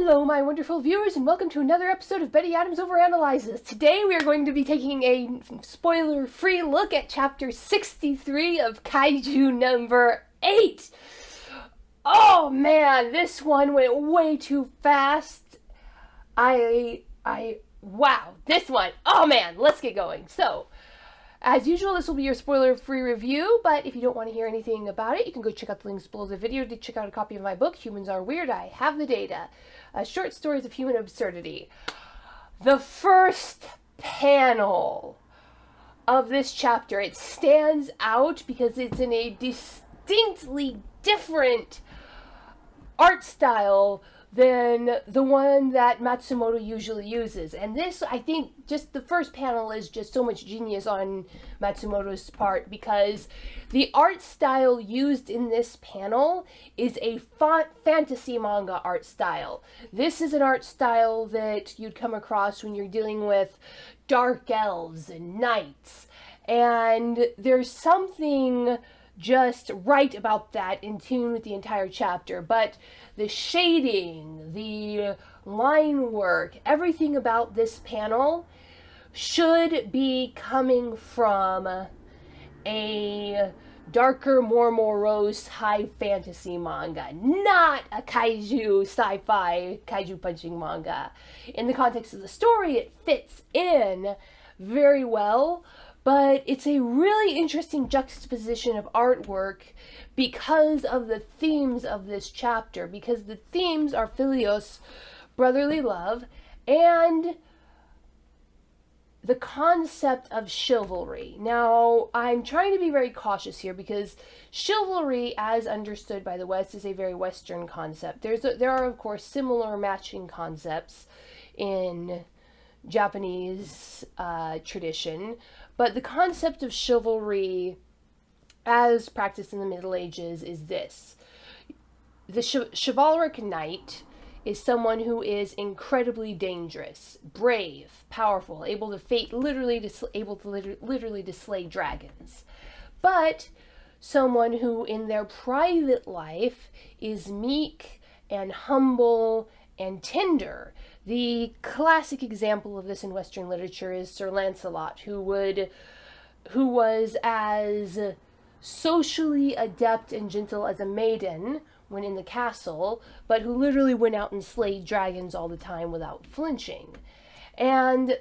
Hello, my wonderful viewers, and welcome to another episode of Betty Adams Overanalyzes. Today we are going to be taking a spoiler-free look at Chapter 63 of Kaiju number 8. Oh man, this one went way too fast. Wow, this one. Oh man, let's get going. So, as usual, this will be your spoiler-free review, but if you don't want to hear anything about it, you can go check out the links below the video to check out a copy of my book, Humans Are Weird, I Have the Data, Short Stories of Human Absurdity. The first panel of this chapter, it stands out because it's in a distinctly different art style than the one that Matsumoto usually uses. And this, I think, just the first panel is just so much genius on Matsumoto's part, because the art style used in this panel is a fantasy manga art style. This is an art style that you'd come across when you're dealing with dark elves and knights. And there's something just right about that, in tune with the entire chapter. But the shading, the line work, everything about this panel should be coming from a darker, more morose, high fantasy manga, not a kaiju sci-fi, kaiju punching manga. In the context of the story, it fits in very well, but it's a really interesting juxtaposition of artwork because of the themes of this chapter, because the themes are Philios, brotherly love, and the concept of chivalry. Now, I'm trying to be very cautious here because chivalry, as understood by the West, is a very Western concept. There are, of course, similar matching concepts in Japanese tradition, but the concept of chivalry as practiced in the Middle Ages is this. The chivalric knight is someone who is incredibly dangerous, brave, powerful, able to literally to slay dragons. But someone who in their private life is meek and humble and tender. The classic example of this in Western literature is Sir Lancelot, who was as socially adept and gentle as a maiden when in the castle, but who literally went out and slayed dragons all the time without flinching. And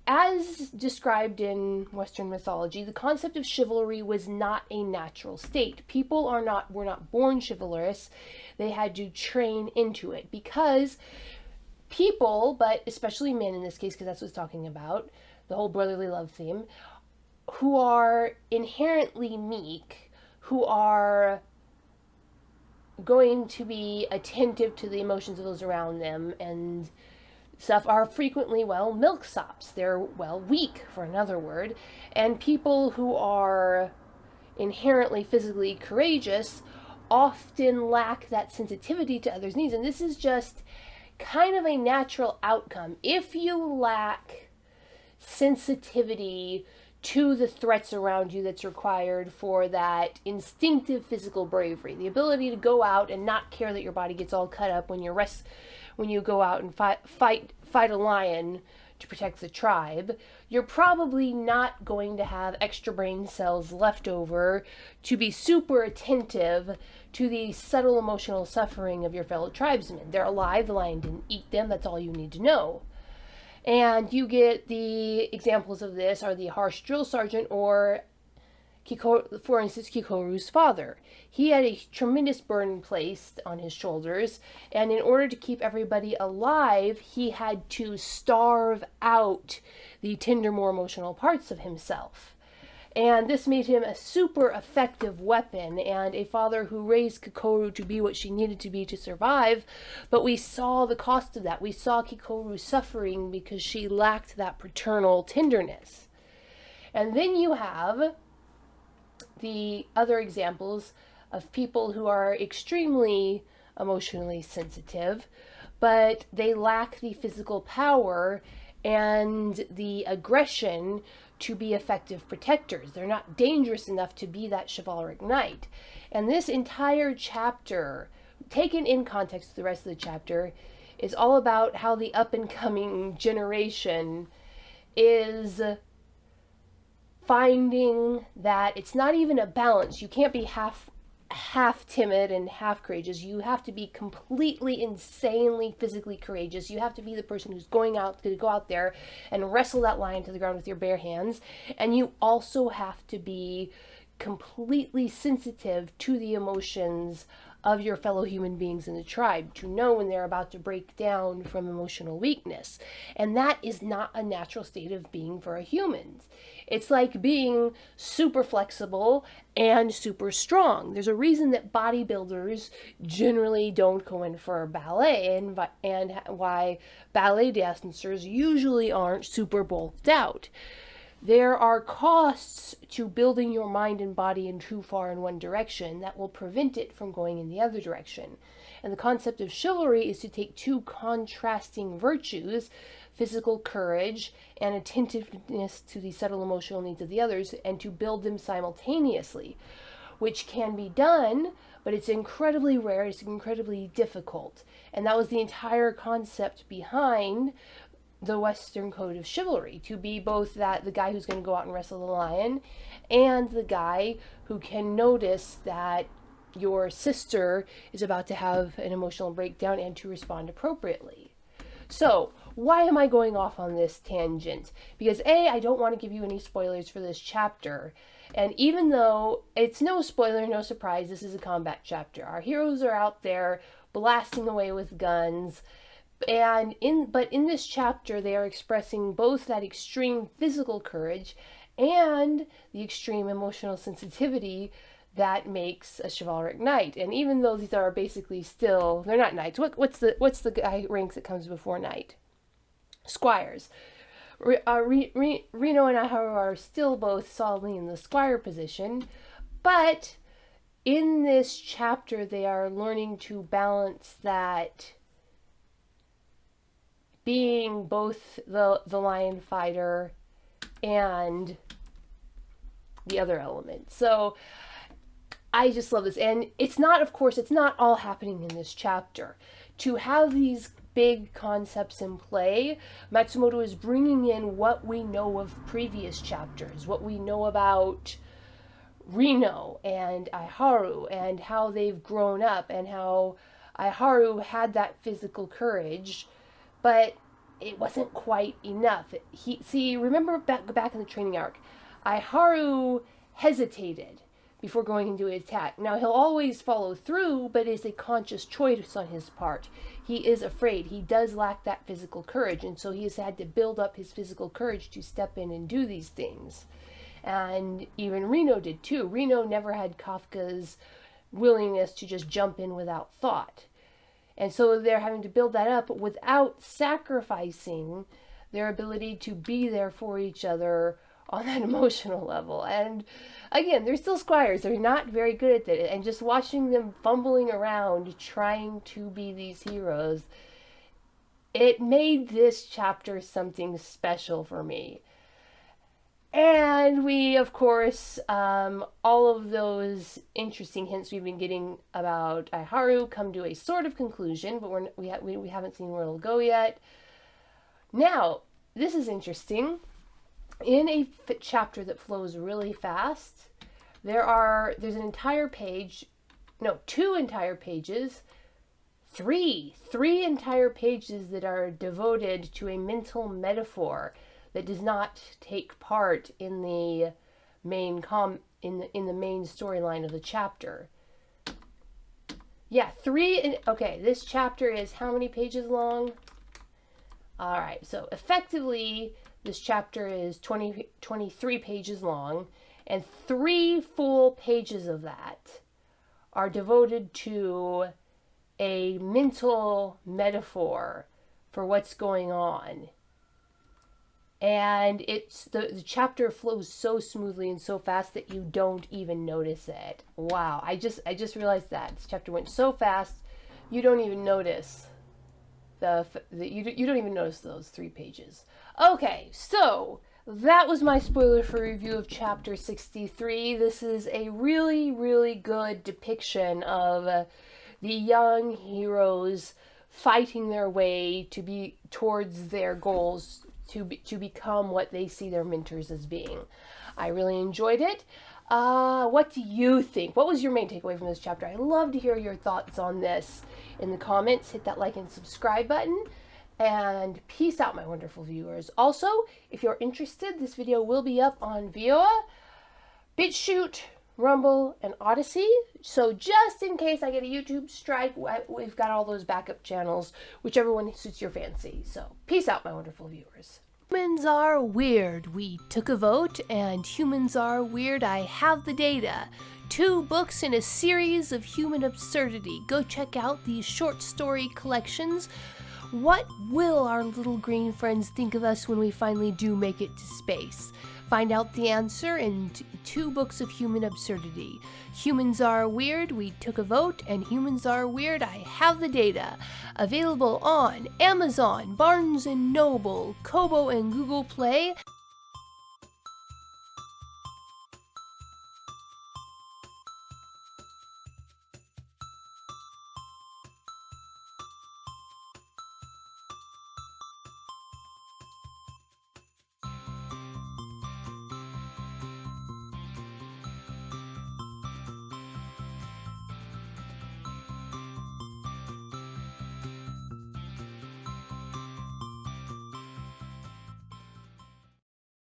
as described in Western mythology, the concept of chivalry was not a natural state. People were not born chivalrous. They had to train into it, because people, but especially men in this case, because that's what it's talking about, the whole brotherly love theme, who are inherently meek, who are going to be attentive to the emotions of those around them and stuff, are frequently, milksops. They're, weak, for another word. And people who are inherently physically courageous often lack that sensitivity to others' needs. And this is just kind of a natural outcome. If you lack sensitivity to the threats around you that's required for that instinctive physical bravery, the ability to go out and not care that your body gets all cut up when you go out and fight a lion to protect the tribe, you're probably not going to have extra brain cells left over to be super attentive to the subtle emotional suffering of your fellow tribesmen. They're alive, the lion didn't eat them, that's all you need to know. And you get the examples of this are the harsh drill sergeant, or for instance, Kikoru's father. He had a tremendous burden placed on his shoulders, and in order to keep everybody alive, he had to starve out the tender, more emotional parts of himself. And this made him a super effective weapon, and a father who raised Kikoru to be what she needed to be to survive. But we saw the cost of that. We saw Kikoru suffering because she lacked that paternal tenderness. And then you have the other examples of people who are extremely emotionally sensitive, but they lack the physical power and the aggression to be effective protectors. They're not dangerous enough to be that chivalric knight. And this entire chapter, taken in context with the rest of the chapter, is all about how the up-and-coming generation is finding that it's not even a balance. You can't be half timid and half courageous. You have to be completely insanely physically courageous. You have to be the person who's going to go out there and wrestle that lion to the ground with your bare hands. And you also have to be completely sensitive to the emotions of your fellow human beings in the tribe, to know when they're about to break down from emotional weakness. And that is not a natural state of being for a human. It's like being super flexible and super strong. There's a reason that bodybuilders generally don't go in for ballet, and why ballet dancers usually aren't super bulked out. There are costs to building your mind and body in too far in one direction that will prevent it from going in the other direction. And the concept of chivalry is to take two contrasting virtues, physical courage and attentiveness to the subtle emotional needs of the others, and to build them simultaneously, which can be done, but it's incredibly rare, it's incredibly difficult. And that was the entire concept behind the Western code of chivalry, to be both the guy who's going to go out and wrestle the lion and the guy who can notice that your sister is about to have an emotional breakdown and to respond appropriately. So, why am I going off on this tangent? Because A, I don't want to give you any spoilers for this chapter. And even though it's no spoiler, no surprise, this is a combat chapter. Our heroes are out there blasting away with guns. But in this chapter, they are expressing both that extreme physical courage and the extreme emotional sensitivity that makes a chivalric knight. And even though these are basically still, they're not knights. What's the guy ranks that comes before knight? Squires. Reno and Aharu are still both solidly in the squire position, but in this chapter, they are learning to balance that, being both the lion fighter and the other element. So I just love this. And it's not, of course, it's not all happening in this chapter. To have these big concepts in play, Matsumoto is bringing in what we know of previous chapters, what we know about Reno and Aiharu and how they've grown up, and how Aiharu had that physical courage, but it wasn't quite enough. Remember back in the training arc, Aiharu hesitated before going into an attack. Now, he'll always follow through, but it's a conscious choice on his part. He is afraid. He does lack that physical courage, and so he has had to build up his physical courage to step in and do these things. And even Reno did too. Reno never had Kafka's willingness to just jump in without thought. And so they're having to build that up without sacrificing their ability to be there for each other on that emotional level. And again, they're still squires. They're not very good at it. And just watching them fumbling around trying to be these heroes, it made this chapter something special for me. And we, of course, all of those interesting hints we've been getting about Aiharu come to a sort of conclusion, but we haven't seen where it'll go yet. Now, this is interesting. In a chapter that flows really fast, there's an entire page, no, two entire pages, three entire pages that are devoted to a mental metaphor that does not take part in the main in the main storyline of the chapter. Yeah, okay, this chapter is how many pages long? All right, so effectively, this chapter is 23 pages long, and 3 full pages of that are devoted to a mental metaphor for what's going on. And the chapter flows so smoothly and so fast that you don't even notice it. Wow, I just realized that this chapter went so fast, you don't even notice you don't even notice those 3 pages. Okay, so that was my spoiler for review of chapter 63. This is a really, really good depiction of the young hero's fighting their way to be towards their goals, to become what they see their mentors as being. I really enjoyed it. What do you think? What was your main takeaway from this chapter? I'd love to hear your thoughts on this in the comments. Hit that like and subscribe button. And peace out, my wonderful viewers. Also, if you're interested, this video will be up on Veoh, BitChute, Rumble, and Odysee. So just in case I get a YouTube strike, we've got all those backup channels, whichever one suits your fancy. So peace out, my wonderful viewers. Humans are weird. We took a vote, and humans are weird. I have the data. 2 books in a series of human absurdity. Go check out these short story collections. What will our little green friends think of us when we finally do make it to space? Find out the answer in 2 books of human absurdity. Humans Are Weird, We Took a Vote, and Humans Are Weird, I Have the Data. Available on Amazon, Barnes & Noble, Kobo, and Google Play.